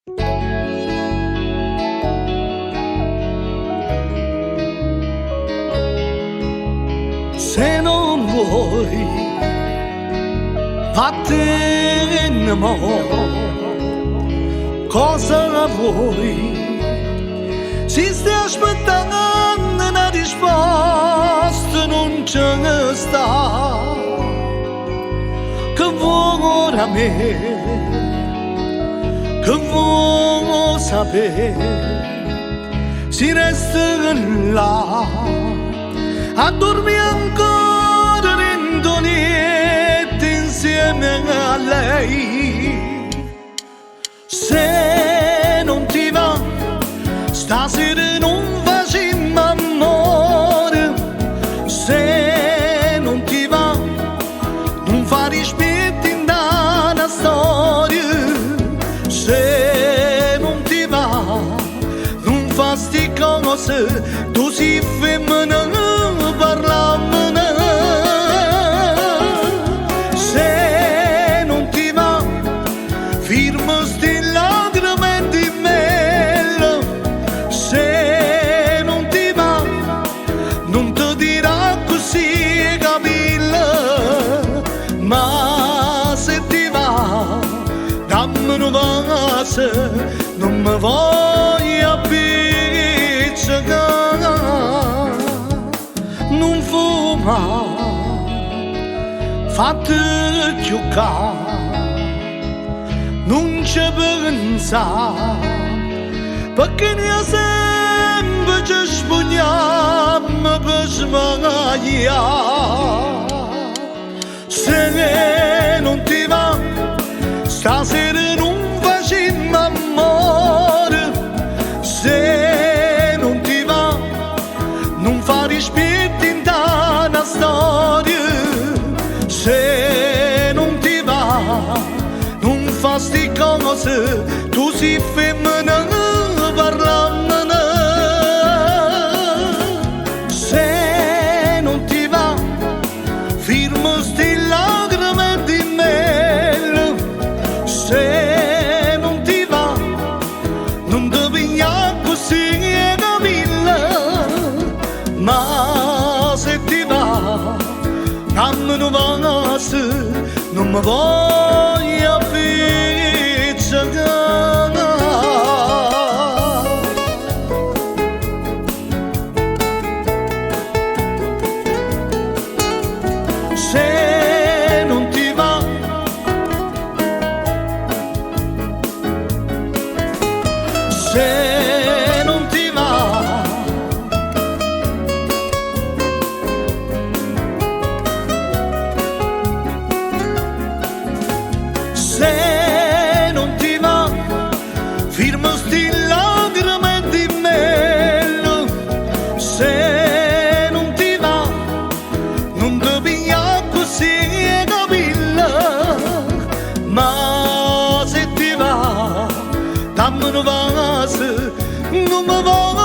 Se non vuoi, vattene mo, cosa vuoi? Si stai aspettando una risposta non ce ne sta, che vuoi da me, che vuoi sapere, si resta là a dormire ancora dentro niente insieme a lei. Se non ti va, stasera non facciamo amore. Se non ti va, non fa rispetto in una storia. Se non ti va, non fa sti cose, tu si femmina. Se non ti va, firma sti lacrime di mele. Se non ti va, non ti dirà così capilla. Ma se ti va, dammi una vase, non mi voglio appiccicare. Non fuma, fate giocare, non ci pensa, perché ne ha sempre ci spugniamo per sbagliare. Se non ti va, stasera non facciamo amore. Se non ti va, non fa rispetto in una storia. Se non ti va, non fa sti cose, tu si femmina parlando. Se non ti va, firma sti lacrime di mele. Se non ti va, non ti vigna così capilla. Ma se ti va, dammi una vase, non mi voglio appiccicare. Se non ti va, se non ti va, se non ti va, firma sti lacrime di mele. Se non ti va, non ti piglia così capilla. Ma se ti va, dammi una vase, non mi va